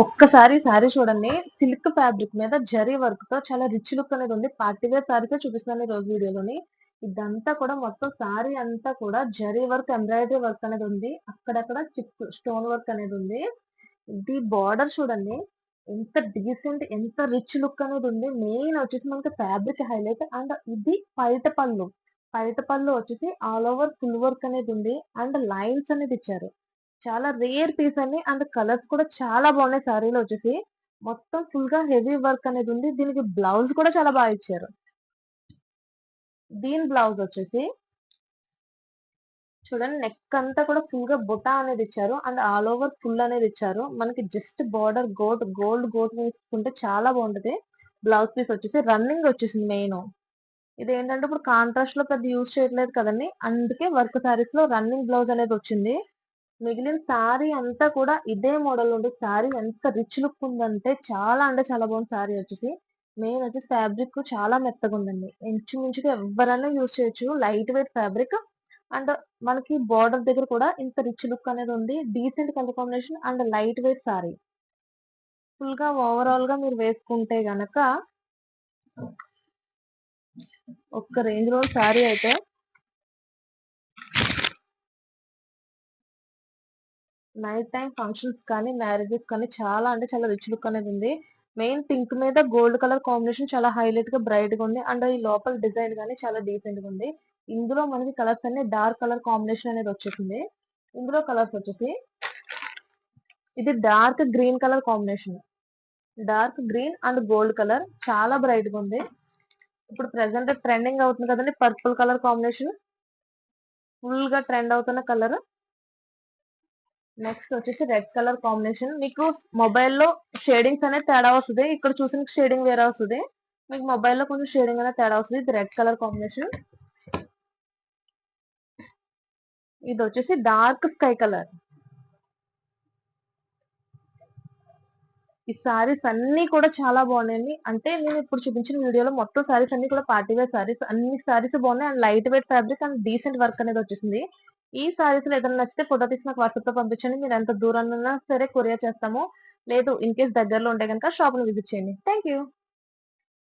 ఒక్కసారి సారీ చూడండి. Silk fabric మీద జరీ వర్క్‌తో చాలా రిచ్ లుక్ అనేది ఉంది. పార్టీ వేర్ సారీసే చూపిస్తున్నాను ఈ రోజు వీడియోలోని. ఇదంతా కూడా మొత్తం సారీ అంతా కూడా జరీ వర్క్, ఎంబ్రాయిడరీ వర్క్ అనేది ఉంది. అక్కడక్కడ చిప్స్ స్టోన్ వర్క్ అనేది ఉంది. ఇది బోర్డర్ చూడండి. ఎంత డీసెంట్, ఎంత రిచ్ లుక్ అనేది ఉంది. మెయిన్ వచ్చేసి మనకి ఫ్యాబ్రిక్ హైలైట్ అండ్ ఇది పైట పళ్ళు. పైట పళ్ళు వచ్చేసి ఆల్ ఓవర్ ఫుల్ వర్క్ అనేది ఉంది. అండ్ లైన్స్ అనేది ఇచ్చారు. చాలా రేర్ పీస్ అండి. అండ్ కలర్స్ కూడా చాలా బాగున్నాయి సారీలో వచ్చేసి. మొత్తం ఫుల్‌గా హెవీ వర్క్ అనేది ఉంది. దీనికి బ్లౌజ్ కూడా చాలా బాగా ఇచ్చారు. దీని బ్లౌజ్ వచ్చేసి చూడండి నెక్ అంతా కూడా ఫుల్‌గా బుటా అనేది ఇచ్చారు. అండ్ ఆల్ ఓవర్ ఫుల్ అనేది ఇచ్చారు. మనకి జస్ట్ బోర్డర్ గోల్డ్ గోట్ వేసుకుంటే చాలా బాగుంటది. బ్లౌజ్ పీస్ వచ్చేసి రన్నింగ్ వచ్చేసింది మెయిన్. ఇదేంటంటే ఇప్పుడు కాంట్రాస్ట్‌లో పెద్ద యూజ్ చేయట్లేదు కదండీ! అందుకే వర్క్ సారీస్‌లో రన్నింగ్ బ్లౌజ్ అనేది వచ్చింది. మిగిలిన సారీ అంతా కూడా ఇదే మోడల్ ఉండి సారీ ఎంత రిచ్ లుక్ ఉందంటే చాలా అంటే చాలా బాగుంది సారీ వచ్చేసి. మెయిన్ వచ్చేసి ఫ్యాబ్రిక్ చాలా మెత్తగుందండి. ఇంచుమించుగా ఎవ్వరైనా యూజ్ చేయొచ్చు. లైట్ వెయిట్ ఫ్యాబ్రిక్ అండ్ మనకి బోర్డర్ దగ్గర కూడా ఇంత రిచ్ లుక్ అనేది ఉంది. Decent colour combination and light weight sorry. ఫుల్‌గా ఓవరాల్‌గా మీరు వేసుకుంటే గనక ఒక్క రేంజ్‌లో సారీ అయితే నైట్ టైమ్ ఫంక్షన్స్ కానీ, మ్యారేజెస్ కానీ చాలా అంటే చాలా రిచ్ లుక్ అనేది ఉంది. మెయిన్ పింక్ మీద గోల్డ్ కలర్ కాంబినేషన్ చాలా హైలైట్‌గా బ్రైట్‌గా ఉంది. అండ్ ఈ లోపల డిజైన్ గాని చాలా డీసెంట్‌గా ఉంది. ఇందులో మనకి కలర్స్ అన్ని డార్క్ కలర్ కాంబినేషన్ అనేది వచ్చేసింది. ఇందులో కలర్స్ వచ్చేసి ఇది dark green colour combination. Dark green and gold colour చాలా బ్రైట్‌గా ఉంది. ఇప్పుడు ప్రెజెంట్ ట్రెండింగ్ అవుతుంది కదండీ పర్పుల్ కలర్ కాంబినేషన్. ఫుల్‌గా ట్రెండ్ అవుతున్న కలర్. నెక్స్ట్ వచ్చేసి రెడ్ కలర్ కాంబినేషన్. మీకు మొబైల్‌లో షేడింగ్స్ అనేది తేడా వస్తది. ఇక్కడ చూసిన షేడింగ్ వేరే వస్తది. మీకు మొబైల్‌లో కొంచెం షేడింగ్ అనేది తేడా వస్తది. ఇది రెడ్ కలర్ కాంబినేషన్. ఇదొచ్చేసి డార్క్ స్కై కలర్. ఈ సారీస్ అన్నీ కూడా చాలా బాగున్నాయండి. అంటే నేను ఇప్పుడు చూపించిన వీడియోలో మొత్తం సారీస్ అన్నీ కూడా పార్టీ వేర్ సారీస్. అన్ని సారీస్ బాగున్నాయి. And light weight fabric and decent work అనేది వచ్చేసింది. ఈ సారీస్‌లో ఏదైనా నచ్చితే ఫోటో తీసి నాకు వాట్సాప్‌లో పంపించండి. మీరు ఎంత దూరానున్నా సరే కొరియర్ చేస్తాము. లేదు ఇన్ కేస్ దగ్గరలో ఉంటే గనుక షాప్‌ని విజిట్ చేయండి. Thank you.